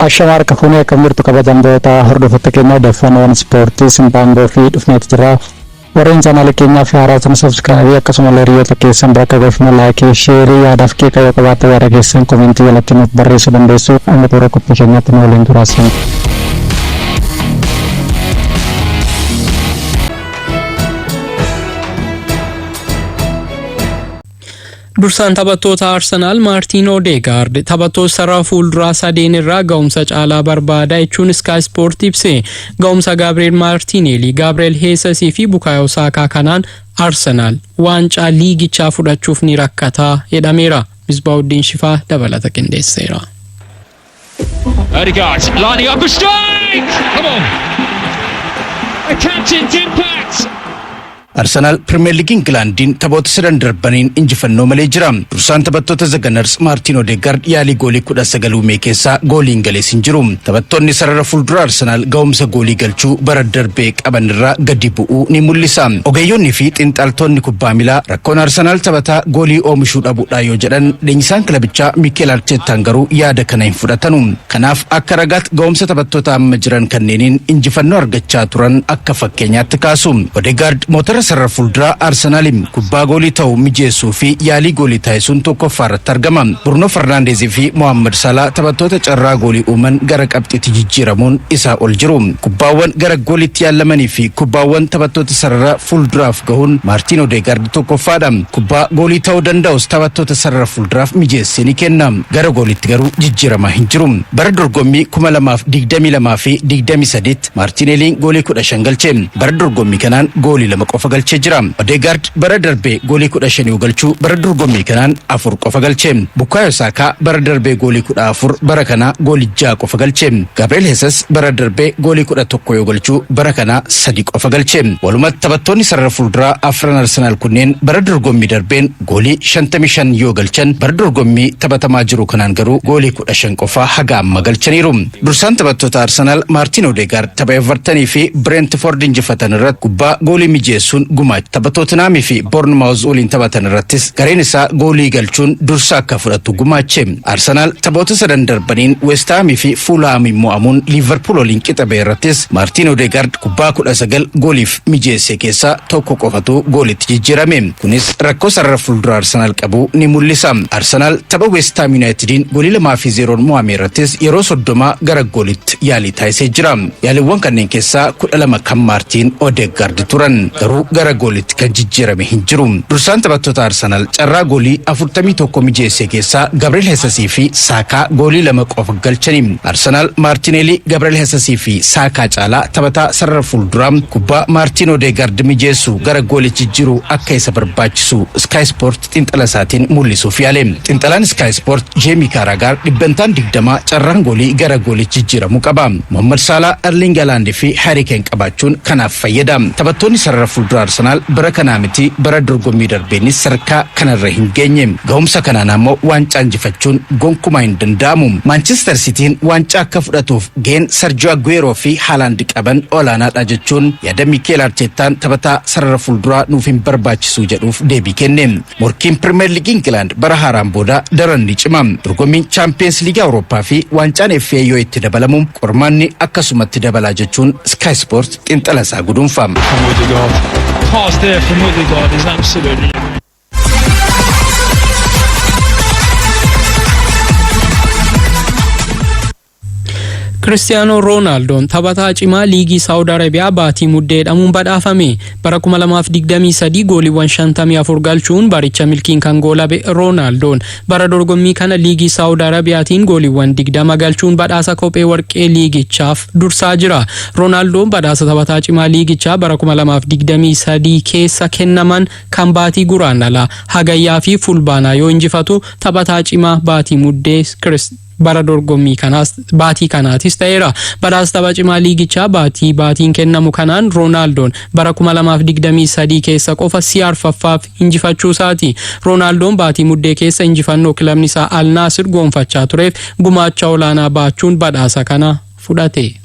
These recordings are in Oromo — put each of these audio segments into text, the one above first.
Ashamar kafune kamirtu kabajamdoota hordoftoota keenya Dafan Sportii Simbaangoo fi dhufneet jira. Warreen channel keenya fi haaraan subscribe akkasumas hiriyoota keessan bakka gashuma like share yaadaaf keeka yoo qabaate yaada keessan komentii jalatti nuuf barreessuu dandeessu. Amma toora qophii keenyatti nu waliin turaasan. Dursaan taphattoota Arsenal Martin Odegaard taphattoota sarara fuulduraa sadeen irraa ga'umsa caalaa barbaada jechuun Sky Sport ibse. Ga'umsa Gabriel Martinelli, Gabriel Jesus fi Bukayo Saka kanaan Arsenal waancaa liigichaa fudhachuuf ni rakkataa jedhameera. Misbaawuddin Shifaa dabalata qindeesseera. Odegaard lining up a strike! Come on! A captain's impact! Arsenal Premier League Englandin taphoota sadan darbaniin injifannoo malee jira. Dursaan taphattoota The Gunners Martin Odegaard yaalii goolii 19 keessaa gooliin galees hin jiru. Taphattoonni sarara fuuldura Arsenal ga'umsa goolii galchuu bara darbee qaban irraa gadi bu'uu ni mul'isa. Ogeeyyoonni fi xiinxaltoonni kubbaa miilaa rakkoon Arsenal taphataa goolii oomishuu dhabuudha yoo jedhan, leenjisaan kilabichaa Mikel Arteetaan garuu yaada kana hin fudhatanu. Kanaaf akka ragaatti ga'umsa taphattoota amma jiran kanneeniin injifannoo argachaa turan akka fakkeenyaatti kaasu. Odegaard motora sarara fuulduraa Arsenalin kubbaa goolii ta'uu mijeessuu fi yaalii goolii taasisuun tokkoffaarratti argama. Bruno Fernandes fi Mohamed Salah taphattoota carraa goolii uuman gara qabxiitti jijjiiramuun isaa ol jiru. Kubbaawwan gara gooliitti yaalamanii fi kubbaawwan taphattoota sarara fuulduraaf gahuun Martin Odegaard tokkoffaadha. Kubbaa goolii ta'uu danda'us taphattoota sarara fuulduraaf mijeessee ni kenna. Gara gooliitti garuu jijjiiramaa hin jiru. Bara dorgommii 2022 fi 23 Martinelli goolii 15 galche. Bara dorgommii kanaan goolii 2 qofa galchee jira. Odegaard bara darbee goolii 15 galchuu bara dorgommii kanaan 4 qofa galche. Bukayo Saka bara darbee goolii 14 bara kana goolii 6 qofa galche. Gabriel Jesus bara darbee goolii 11 yoo galchuu bara kana 3 qofa galche. Walumatti taphattoonni sarara fuulduraa afran Arsenal kunneen bara dorgommii darbeen goolii 55 yoo galchan, bara dorgommii taphatamaa jiru kanaan garuu goolii 15 qofa haga amma galchaniiru. Dursaan taphattoota Arsenal Martin Odegaard tapha Everton fi Brentford injifatan irratti kubbaa goolii mijeessuun gumaacha. Tapha Tottenham fi Bournemouth waliin taphatan irrattis gareen isaa goolii galchuun dursa akka fudhatu gumaache. Arsenal taphoota sadan darbaniin West Ham fi Fulham mo'amuun Liverpool waliin qixabe irrattis Martin Odegaard kubbaa 19 gooliif mijeesse keessaa tokko qofatu goolitti jijjiirame. Kunis rakkoo sarara fuuldura Arsenal qabu ni mul'isa. Arsenal tapha West Ham Unitedin goolii 2-0 mo'ame irrattis yeroo 30 gara goolitti yaalii taasisee jira. Yaaliiwwan kanneen keessaa 12 kan Martin Odegaard turan. Garuu gara goolitti kan jijjiirame hin jiru. Dursaan taphattoota Arsenal carraa goolii 41 mijeesse keessaa Gabriel Jesus fi Saka goolii 2 qofa galchani. Arsenal Martinelli, Gabriel Jesus fi Saka caalaa taphataa sarara fuulduraa kubbaa Martin Odegaard mijeessu gara goolitti jijjiiruu akka isa barbaachisu Sky Sport xiinxala isaatiin mul'isuuf yaale. Xiinxalaan Sky Sport Jamie Carragher 20 carraan goolii gara goolitti jijjiiramuu qaba. Mohamed Salah, Erling Haaland fi Harry Kane qabaachuun kanaaf fayyada. Taphattoonni sarara fuuldura Arsenal bara kanaa miti bara dorgommii darbeenis sarkaa kanarra hin geenye. Ga'umsa kanaan ammoo waancaa injifachuun gonkumaa hin danda'amu. Manchester Cityin waancaa akka fudhatuuf ga'een Sergio Aguero fi Haaland qaban olaanaadha jechuun yaada Mikel Arteetaan taphataa sarara fuulduraa nuuf hin barbaachisu jedhuuf deebii kenne. Morkiin Premier League England bara haaraan booda daran ni cima. Dorgommiin Champions League Awurooppaa fi waancaan FA yoo itti dabalamu qormaanni akkasumatti dabalaa jechuun Sky Sport xiinxala isaa guduunfa. Pass there from Odegaard is absolutely... Cristiano Ronaldo taphataa cimaa liigii Saudi Arabia baatii muddeedhamuun badhaafame. Bara 2023 gooliiwwan 54 galchuun baricha milkiin kan goolabe Ronaldoon bara dorgommii kana liigii Saudi Arabiyaatiin gooliiwwan 20 galchuun badhaasa kophee warqee liigichaaf dursaa jira. Ronaldoon badhaasa taphataa cimaa liigichaa bara 2023 keessa kennaman kan baatii guraandhala hagayyaa fi fulbaanaa yoo injifatu taphataa cimaa baatii muddee bara dorgommii kanaas baatii kanaatis ta'eera. Badhaasa tapha cimaa liigichaa baatiin kennamu kanaan Ronaldoon bara 2023 keessa qofa si'arfaffaaf injifachuu isaati. Ronaldoon baatii muddee keessa injifannoo kilabni isaa Al Nassr gonfachaa tureef gumaacha olaanaa baachuun badhaasa kana fudhate.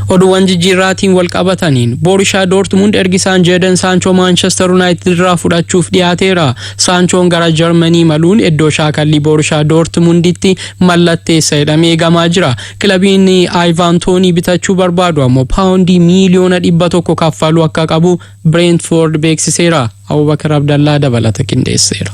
Oduuwwan jijjiirraatiin wal qabataniin Borussia Dortmund ergisaan Jadon Sancho Manchester United irraa fudhachuuf dhiyaateera. Sanchoon gara Germany maluun iddoo shaakallii Borussia Dortmunditti mallatteessa jedhamee eegamaa jira. Kilabiin Ivan Toney bitachuu barbaadu ammoo paawundii miliyoona 100 kaffaluu akka qabu Brentford beeksiseera. Abubakar Abdallaa dabalata qindeesseera.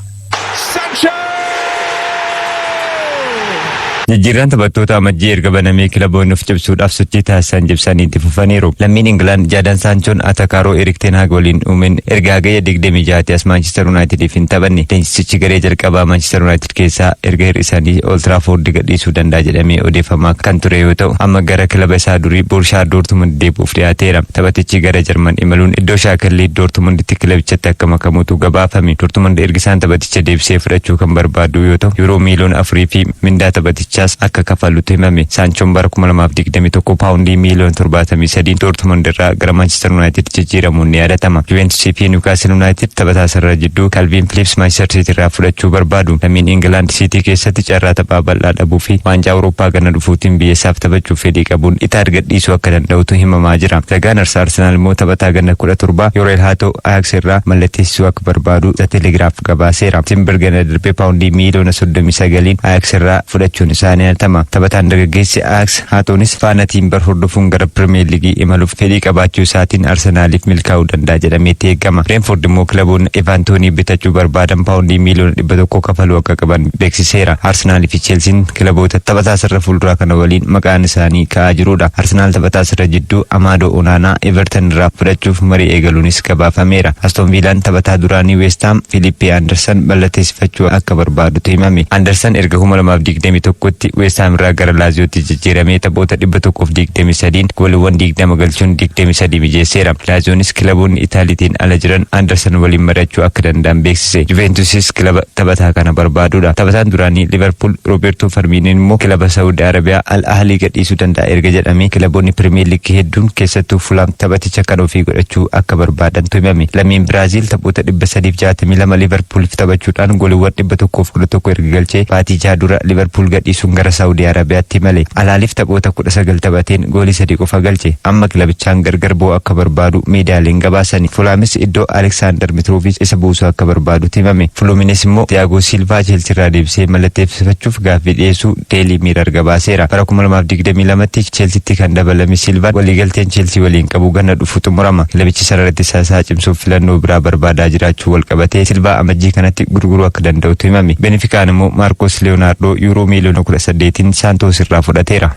Jijjiirraan taphattoota amajjii erga banamee kilaboonni of jabsuudhaaf sochii taasisan jabsanii itti fufaniiru. Lammiin England Jadon Sanchoon Atakaaroo Erik ten Hag waliin uumeen erga hagayya 26 as Manchester Unitediif hin taphanne. Leenjisichi garee jalqabaa Manchester United keessaa erga hir'isanii Old Trafford gadhiisuu danda'a jedhamee odeeffamaa kan ture yoo ta'u amma gara kilaba isaa durii Borussia Dortmund deebi'uuf dhiyaateera. Taphatichi gara Jarman imaluun iddoo shaakallii Dortmunditti kilabichatti akka makamuutu gabaafame. Dortmund ergisaan taphaticha deebisee fudhachuu kan barbaadu yoo ta'u Euro miliyoona 4 fi mindaa taphaticha akka kafalutti himame. Sanchoon bara 2021 paawundii miliyoona 73 Dortmund irraa gara Manchester United jijjiiramuun ni yaadatama. Juventus fi Newcastle United taphataa sarara jidduu Calvin Phillips Manchester City irraa fudhachuu barbaadu. Lammiin England City keessatti carraa taphaa bal'aa dhabuu fi waancaa Awurooppaa gana dhufuutiin biyyasaaf taphachuuf fedhii qabuun itti argadhiisuu akka danda'utu himamaa jira. Zagaan Arsenal immoo taphataa gana 17 Yorel Hato Ajax irraa mallatteessisuu akka barbaadu The Telegraph gabaaseera. Timbergen darbee paawundii miliyoona 39 Ajax irraa fudhachuun isaa taphataan dargaggeessi Ajax Hatonis faana Timber hordofuun gara Premier League imaluuf fedhii qabaachuu isaatiin Arsenaaliif milkaa'uu danda'a jedhamee eegama. Brentford immoo kilaboonni Ivan Toney bitachuu barbaadan paawundii miliyoona 100 kafaluu akka qaban beeksiseera. Arsenal fi Chelsea kilaboota taphataa sarara fuulduraa kana waliin maqaan isaanii ka'aa jirudha. Arsenal taphataa sarara jidduu Amado Onana Everton irraa fudhachuuf marii eegaluunis gabaafameera. Aston Villaan taphataa duraanii West Ham Philippe Anderson mallatteessifachuu akka barbaadutu himame. Anderson erga 2021tti West Ham irraa gara Laziotti jijjiiramee taphoota 123 gooliiwwan 20 galchuun 23 mijeesseera. Lazionis kilaboonni Itaaliitiin ala jiran Anderson waliin mari'achuu akka danda'an beeksise. Juventusis kilaba taphataa kana barbaadudha. Taphataan duraanii Liverpool Roberto Firmino immoo kilaba Saudi Arabiyaa Al Ahly gadhiisuu danda'a erga jedhamee kilaboonni Premier League hedduun keessattuu Fulham taphaticha kan ofii godhachuu akka barbaadantu himame. Lammiin Biraazil taphoota 362 Liverpooliif taphachuudhaan gooliiwwan 111 erga galchee baatii jaadura Liverpool gadhiisuun gara Saudi Arabiyaatti malee. Alaaliif taphoota 19 taphateen goolii 3 qofa galche. Amma kilabichaan gargar ba'uu akka barbaadu miidiyaaleen gabaasani. Fulaamis iddoo Alexander Mitrovic isa buusuu akka barbaadu himame. Fulumines immoo Thiago Silva Chelsea irraa deebisee mallatteessifachuuf gaaffii dhiyeessuu Daily Mirror gabaaseera. Bara 2022tti Chelseatti kan dabalame Silva waliigalteen Chelsea waliin qabu ganna dhufu xumurama. Kilabichi sararatti isaa cimsuuf filannoo biraa barbaadaa jiraachuu wal qabatee Silva amajjii kanatti gurguruu akka danda'utu himame. Beneficaan immoo Marcos Leonardo Euro miliyoona 18 Santos irraa fudhateera.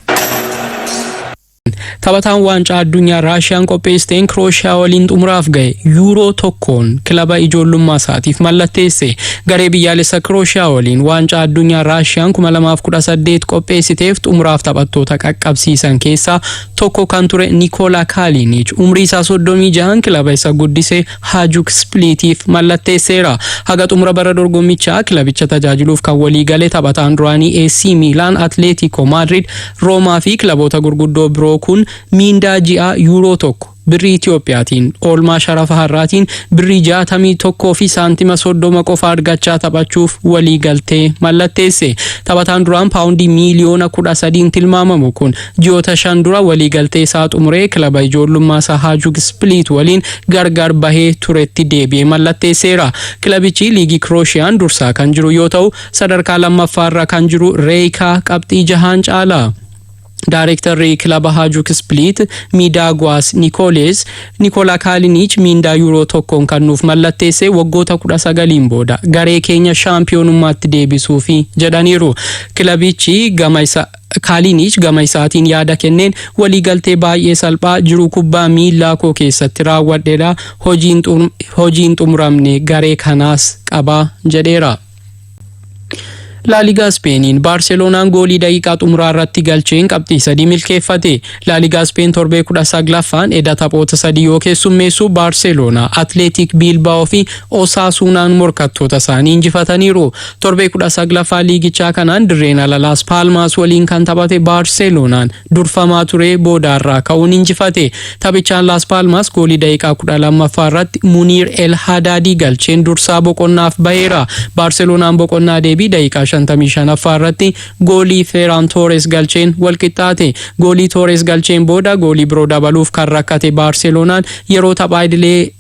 Taphataan waancaa addunyaa Raashiyaan qopheessteen Krooshiyaa waliin xumuraaf ga'e Yuuroo tokkoon kilaba ijoollummaa isaatiif mallatteesse. Garee biyyaalessa Krooshiyaa waliin waancaa addunyaa Raashiyaan 2018 qopheessiteef xumuraaf taphattoota qaqqabsiisan keessaa tokko kan ture Nikola Kalinic umrii isaa 36 kilaba isa guddisee Hajduk Splitiif mallatteesseera. Haga xumura bara dorgommichaa kilabicha tajaajiluuf kan walii galee taphataan duraanii AC Milan, Atletico Madrid, Roomaa fi kilaboota gurguddoo biroo kun miindaa ji'a Yuuroo tokko birrii Itiyoophiyaatiin oolmaa sharafa har'aatiin birrii 61 fi saantima 30 qofa argachaa taphachuuf walii galtee mallatteesse. Taphataan duraan paawundii miliyoona 13 tilmaamamu kun ji'oota 5 dura walii galtee isaa xumuree kilaba ijoollummaa isaa Hajduk Split waliin gargar bahee turetti deebi'ee mallatteesseera. Kilabichi liigii Kroosiyaan dursaa kan jiru yoo ta'u sadarkaa lammaffaarra kan jiru Reekaa qabxii 6 caala. Daarektarri kilaba Hajduk Split Midagwas Nikola Kalinic miindaa Yuuroo tokkoon kan nuuf mallatteesse waggoota 19 booda garee keenya shaampiyoonummaatti deebisuufi jedhaniiru. Kilabichi Kalinic gama isaatiin yaada kenneen waliigaltee baay'ee salphaa jiru kubbaa miilaa koo keessatti raawwadheedha, hojiin xumuramne garee kanaas qaba jedheera. La Liga Spainin Barcelonaan goolii daqiiqaa xumuraa irratti galcheen qabxii 3 milkeeffate. La Liga Spain torbee 19ffaan edda taphoota 3 yoo keessummeessu Barcelona, Athletic Bilbao fi Osasunaan morkattoota isaanii injifataniiru. Torbee 19ffaa liigichaa kanaan dirreen ala Las Palmas waliin kan taphate Barcelonaan durfamaa ture boodaarraa ka'uun injifate. Taphichaan Las Palmas goolii daqiiqaa 12ffaa irratti Munir El Haddadi galcheen dursaa boqonnaaf baheera. Barcelonaan boqonnaa deebii daqiiqaa 55ffaa irratti goolii Ferran Torres galcheen wal qixxaate. Goolii Torres galcheen booda goolii biroo dabaluuf kan rakkate Barcelonaan yeroo taphaa idilee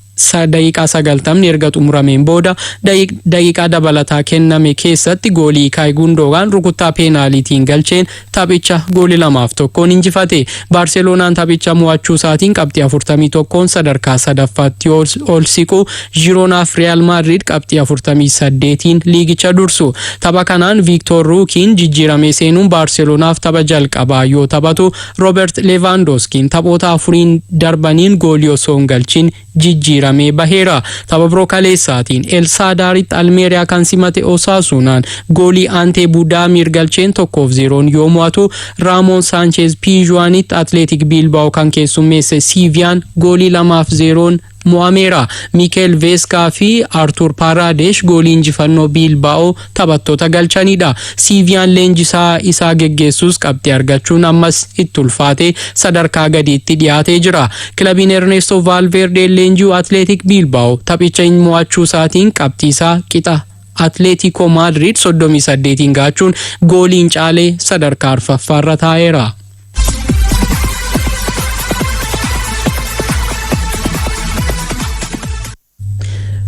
daqiiqaa 90 erga xumurameen booda daqiiqaa dabalataa kenname keessatti goolii Ilkay Gundogan rukuttaa peenaalitiin galcheen taphicha goolii 2-1 injifate. Barcelonaan taphicha mo'achuu isaatiin qabxii 41 sadarkaa sadaffaatti ol siqu. Gironaaf Real Madrid qabxii 48 liigicha dursu. Tapha kanaan Victor Ruukiin jijjiiramee seenuun Barcelonaaf tapha jalqabaa yoo taphatu Robert Lewandowskiin taphoota 4 darbaniin goolii osoo hin galchin jijjiiramee baheera. Tapha biroo kaleessaatiin El Sadaritti Almeeriyaa kan simate Osasunaan goolii Ante Budamir galcheen 1-0 yoo mo'atu, Ramon Sanchez Pizjuanitti Athletic Bilbao kan keessummeesse Sevillaan goolii 2-0 mo'ameera. Mikel Vesca fi Artur Paradesh goolii injifannoo Bilbao taphattoota galchanidha. Sevillaan leenjisaa isaa geggeessuus qabxii argachuun ammas itti ulfaate sadarkaa gadiitti dhiyaatee jira. Kilabiin Ernesto Valverde leenji'u Athletic Bilbao taphicha mo'achuu isaatiin qabxii isaa qixa Atletico Madrid 38 gaachuun gooliin caalee sadarkaa 4ffaarra taa'eera.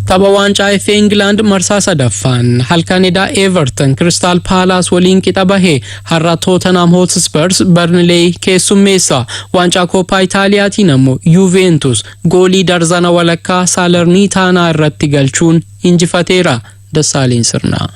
Tapha waancaa FA England marsaa sadaffaan halkanidha. Everton Crystal Palace waliin qixa bahe. Har'a Tottenham Hotspurs Burnley keessummeessa. Waancaa Koppaa Itaaliyaatiin ammoo Juventus goolii darzana walakkaa Salernitaanaa irratti galchuun injifateera. Dassaalin Sirnaa.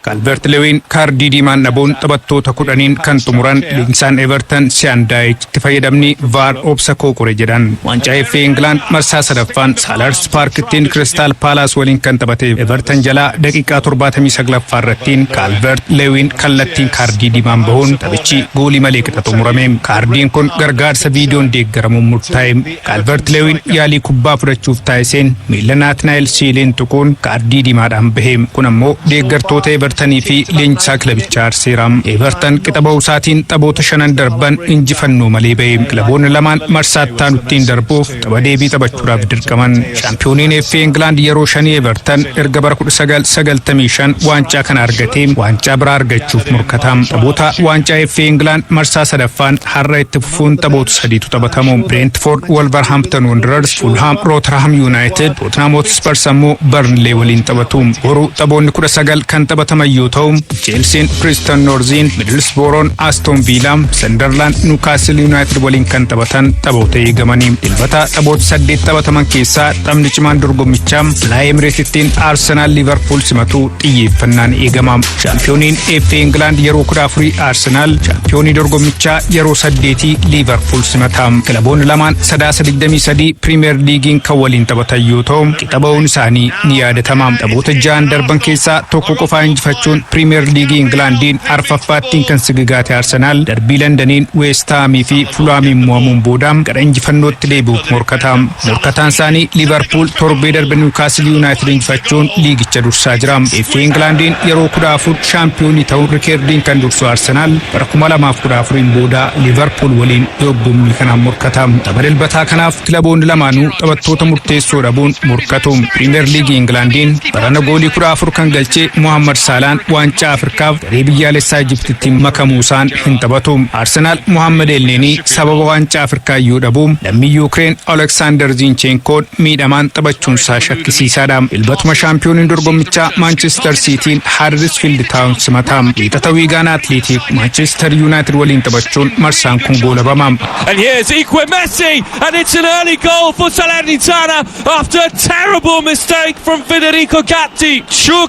Calvert Lewin kaardii diimaan dhabuun taphattoota 10 kan xumuran Liigsaan Everton Sean Dyche itti fayyadamni VAR obsa kookore jedhan. Waancaa FA England marsaa sadaffaan Selhurst Parkittiin Crystal Palace waliin kan taphate Everton jalaa daqiiqaa 79ffaa irrattiin Calvert Lewin kallattiin kaardii diimaan bahuun taphichi goolii malee qixa xumurame. Kaardiin kun gargaarsa viidiyoon deeggaramuun murtaa'e. Calvert Lewin yaalii kubbaa fudhachuuf taasiseen miila Nathaniel Seelin tuquun kaardii diimaadhaan bahe. Kun ammoo deeggartoota Evertanii fi leenjisaa kilabichaa arseeram. Everton qixa bahuu isaatiin taphoota 5 darban injifannoo malee bahe. Kilaboonni lamaan marsaa itti aanutti darbuuf tapha deebii taphachuudhaaf dirqaman. Shaampiyooniin FA England yeroo 5 Everton erga bara 1995 waancaa kana argatee waancaa biraa argachuuf murkataam. Taphoota waancaa FA England marsaa sadaffaan har'a itti fufuun taphoota 3tu taphatamu. Brentford Wolverhampton Wanderers, Fulham Rotherham United, Tottenham Hotspur ammoo Burnley waliin taphatu. Boruu taphoonni 19 kan taphataman yoo ta'u, Chelsea Preston Northin, Middlesbrough Aston Villa, Sunderland Newcastle United waliin kan taphatan taphoota eegamanii. Dilbata taphoota 8 taphataman keessaa taphni cimaan dorgommichaa Emirates Arsenal Liverpool simatu xiyyeeffannaan eegama. Shaampiyooniin FA England yeroo 14 Arsenal, shaampiyoonii dorgommichaa yeroo 8 Liverpool simata. Kilaboonni lamaan sadaasa 23 Premier Leaguein kan waliin taphatan yoo ta'u, qixa bahuun isaanii ni yaadatama. Taphoota 6 darban keessaa tokko qofaa injifachuun Premier League Englandiin arfaffaattiin kan sigigaate Arsenal darbii Londoniin West Hamii fi Fulhamiin mo'amuun booda gara injifannootti deebi'uuf morkata. Morkataan isaanii Liverpool torbee darbe Newcastle United injifachuun liigicha dursaa jira. FA Englandiin yeroo 14 shaampiyoonii ta'uun rikeerdiin kan dursu Arsenal bara 2014 booda Liverpool waliin dorgommii kanaan morkata. Tapha dilbataa kanaaf kilaboonni lamaanuu taphattoota murteessoo dhabuun morkatu. Premier League Englandiin barana goolii 14 kan galchee Mohamed Salah waancaa Afrikaaf garee biyyaalessaa Ijiptitti makamuusaan hin taphatu. Arsenal Mohamed Elneny sababa waancaa Afrikaa yoo dhabu, lammii Ukraine Alexander Zinchenko miidhamaan taphachuun isaa shakkisiisaadha. Dilbatuma shaampiyooniin dorgommichaa Manchester Cityin Huddersfield Town simata. Wiixata Wigan Athletic Manchester United waliin taphachuun marsaan kun goolabama. And here's Iker Messi, and it's an early goal for Salernitana after a terrible mistake from Federico Gatti.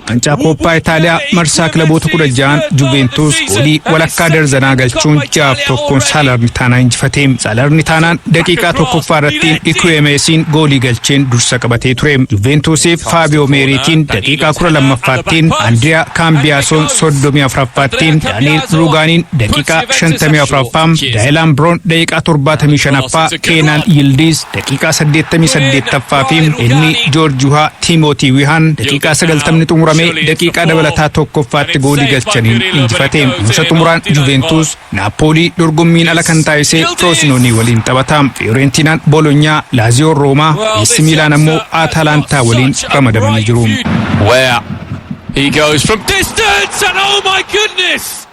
Waancaa Koppaa Itaaliyaa marsaa kilaboota 16 Juventus goolii walakkaa darzanaa galchuun 6-1 Salernitaanaa injifate. Salernitaanaan daqiiqaa tokkoffaa irratti Iker Messiin goolii galcheen dursa qabatee ture. Juventusiif Fabio Meritiin daqiiqaa 12ffaattiin, Andrea Cambiasoon 34ffaattiin, Daniel Ruganiin daqiiqaa 54ffaa, Dylan Brown daqiiqaa 75ffaa, Kenan Yildiz daqiiqaa 88ffaa fi inni Georgiuha Timothy Wihan daqiiqaa 90 xumuramee daqiiqaa dabalataa tokkoffaatti goolii galchaniin injifate. Musa xumuraan Juventus Napoli dorgommiin ala kan taasise Frosinone waliin taphata. Fiorentinaan Bologna, Lazio Roma, AC Milan ammoo Atalanta waliin ramadamanii jiru. Where He goes from distance and oh my goodness!